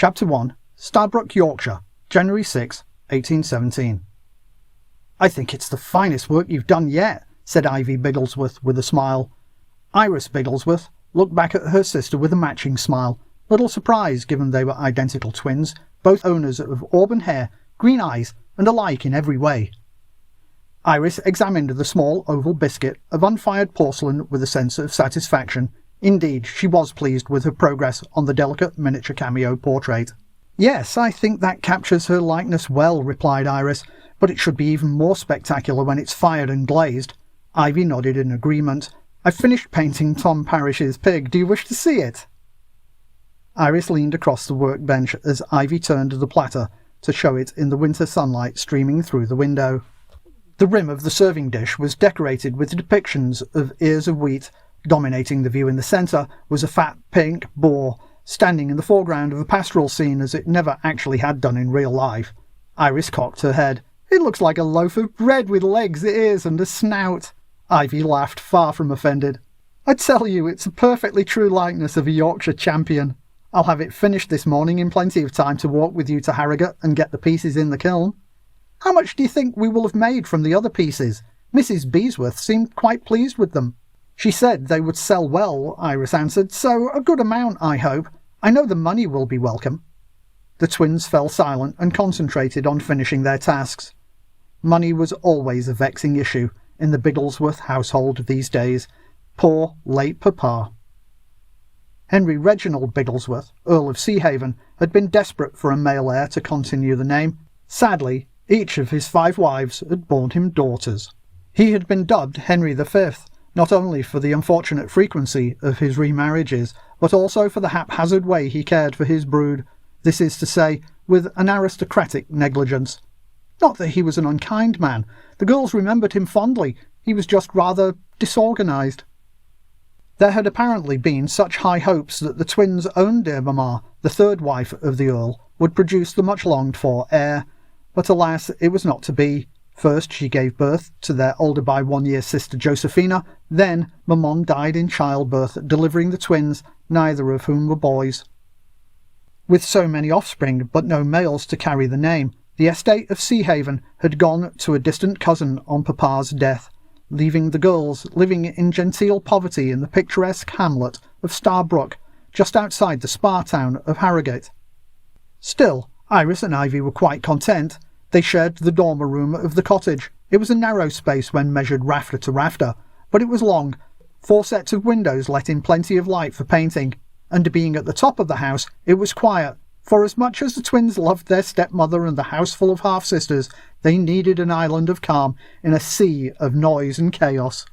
Chapter 1. Starbrook, Yorkshire, January 6, 1817. "I think it's the finest work you've done yet," said Ivy Bigglesworth with a smile. Iris Bigglesworth looked back at her sister with a matching smile, little surprised given they were identical twins, both owners of auburn hair, green eyes, and alike in every way. Iris examined the small oval biscuit of unfired porcelain with a sense of satisfaction. Indeed, she was pleased with her progress on the delicate miniature cameo portrait. "Yes, I think that captures her likeness well," replied Iris, "but it should be even more spectacular when it's fired and glazed." Ivy nodded in agreement. "I've finished painting Tom Parrish's pig. Do you wish to see it?" Iris leaned across the workbench as Ivy turned the platter to show it in the winter sunlight streaming through the window. The rim of the serving dish was decorated with depictions of ears of wheat. Dominating the view in the centre was a fat pink boar, standing in the foreground of the pastoral scene as it never actually had done in real life. Iris cocked her head. "It looks like a loaf of bread with legs, ears, and a snout." Ivy laughed, far from offended. "I tell you, it's a perfectly true likeness of a Yorkshire champion. I'll have it finished this morning in plenty of time to walk with you to Harrogate and get the pieces in the kiln." "How much do you think we will have made from the other pieces?" Mrs. Beesworth seemed quite pleased with them. "She said they would sell well," Iris answered, "so a good amount, I hope. I know the money will be welcome." The twins fell silent and concentrated on finishing their tasks. Money was always a vexing issue in the Bigglesworth household these days. Poor, late papa. Henry Reginald Bigglesworth, Earl of Seahaven, had been desperate for a male heir to continue the name. Sadly, each of his 5 wives had borne him daughters. He had been dubbed Henry V, not only for the unfortunate frequency of his remarriages, but also for the haphazard way he cared for his brood, this is to say, with an aristocratic negligence. Not that he was an unkind man. The girls remembered him fondly. He was just rather disorganised. There had apparently been such high hopes that the twins' own dear mamma, the 3rd wife of the Earl, would produce the much-longed-for heir. But alas, it was not to be. First she gave birth to their older by 1 year sister Josephina, then Maman died in childbirth, delivering the twins, neither of whom were boys. With so many offspring, but no males to carry the name, the estate of Seahaven had gone to a distant cousin on Papa's death, leaving the girls living in genteel poverty in the picturesque hamlet of Starbrook, just outside the spa town of Harrogate. Still, Iris and Ivy were quite content. They shared the dormer room of the cottage. It was a narrow space when measured rafter to rafter, but it was long. 4 sets of windows let in plenty of light for painting, and being at the top of the house, it was quiet, for as much as the twins loved their stepmother and the house full of half-sisters, they needed an island of calm in a sea of noise and chaos.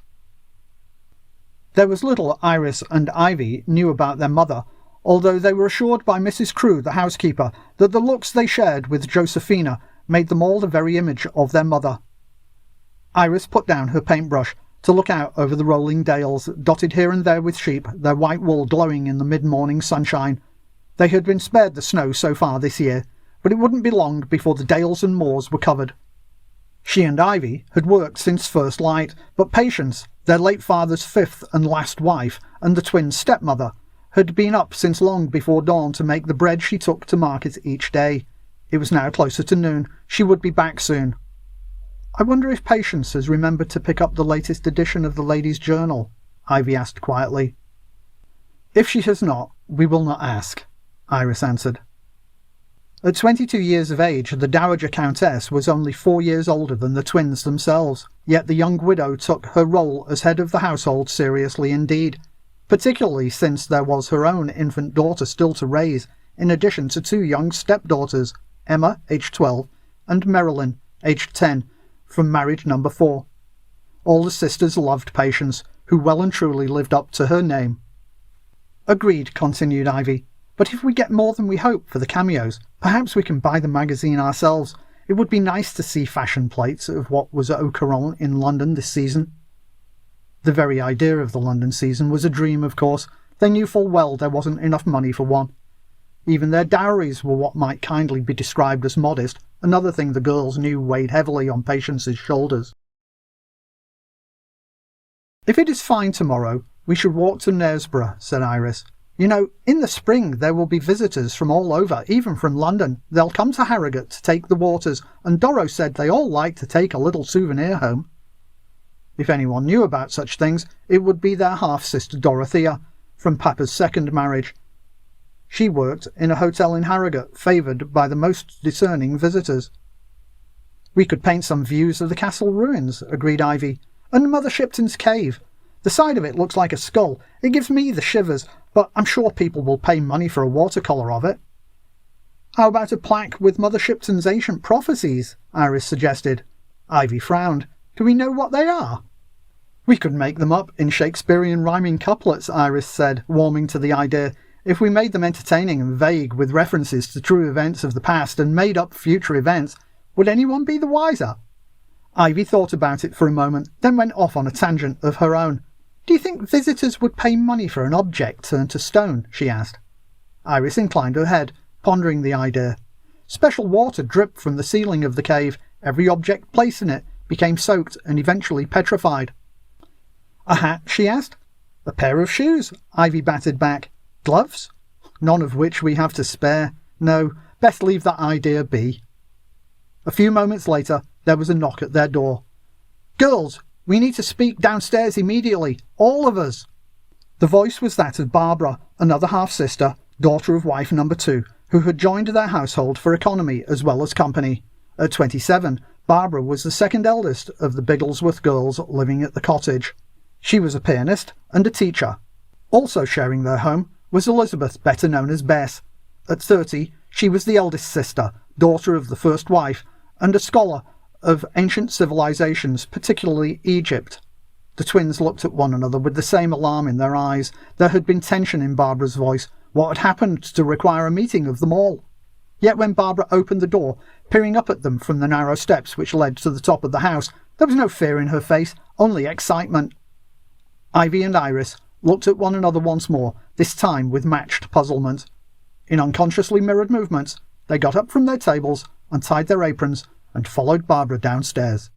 There was little Iris and Ivy knew about their mother, although they were assured by Mrs. Crewe, the housekeeper, that the looks they shared with Josephina made them all the very image of their mother. Iris put down her paintbrush to look out over the rolling dales, dotted here and there with sheep, their white wool glowing in the mid-morning sunshine. They had been spared the snow so far this year, but it wouldn't be long before the dales and moors were covered. She and Ivy had worked since first light, but Patience, their late father's 5th and last wife, and the twins' stepmother, had been up since long before dawn to make the bread she took to market each day. It was now closer to noon. She would be back soon. "I wonder if Patience has remembered to pick up the latest edition of the Lady's Journal?" Ivy asked quietly. "If she has not, we will not ask," Iris answered. At 22 years of age, the dowager Countess was only 4 years older than the twins themselves, yet the young widow took her role as head of the household seriously indeed, particularly since there was her own infant daughter still to raise, in addition to 2 young stepdaughters, Emma, aged 12, and Marilyn, aged 10, from marriage number 4. All the sisters loved Patience, who well and truly lived up to her name. "Agreed," continued Ivy, "but if we get more than we hope for the cameos, perhaps we can buy the magazine ourselves. It would be nice to see fashion plates of what was au courant in London this season." The very idea of the London season was a dream, of course. They knew full well there wasn't enough money for one. Even their dowries were what might kindly be described as modest, another thing the girls knew weighed heavily on Patience's shoulders. "If it is fine tomorrow, we should walk to Knaresborough," said Iris. You know, in the spring there will be visitors from all over, even from London. They'll come to Harrogate to take the waters, and Doro said they all like to take a little souvenir home. If anyone knew about such things, it would be their half-sister Dorothea, from Papa's second marriage. She worked in a hotel in Harrogate, favoured by the most discerning visitors. "We could paint some views of the castle ruins," agreed Ivy, "and Mother Shipton's cave. The side of it looks like a skull. It gives me the shivers, but I'm sure people will pay money for a watercolour of it." "How about a plaque with Mother Shipton's ancient prophecies?" Iris suggested. Ivy frowned. "Do we know what they are?" "We could make them up in Shakespearean rhyming couplets," Iris said, warming to the idea. "If we made them entertaining and vague with references to true events of the past and made up future events, would anyone be the wiser?" Ivy thought about it for a moment, then went off on a tangent of her own. "Do you think visitors would pay money for an object turned to stone?" she asked. Iris inclined her head, pondering the idea. Special water dripped from the ceiling of the cave. Every object placed in it became soaked and eventually petrified. "A hat?" she asked. "A pair of shoes?" Ivy batted back. "Gloves?" "None of which we have to spare. No, best leave that idea be." A few moments later, there was a knock at their door. "Girls, we need to speak downstairs immediately. All of us." The voice was that of Barbara, another half-sister, daughter of wife number 2, who had joined their household for economy as well as company. At 27, Barbara was the second eldest of the Bigglesworth girls living at the cottage. She was a pianist and a teacher. Also sharing their home was Elizabeth, better known as Bess. At 30, she was the eldest sister, daughter of the first wife, and a scholar of ancient civilizations, particularly Egypt. The twins looked at one another with the same alarm in their eyes. There had been tension in Barbara's voice. What had happened to require a meeting of them all? Yet when Barbara opened the door, peering up at them from the narrow steps which led to the top of the house, there was no fear in her face, only excitement. Ivy and Iris looked at one another once more, this time with matched puzzlement. In unconsciously mirrored movements, they got up from their tables, untied their aprons, and followed Barbara downstairs.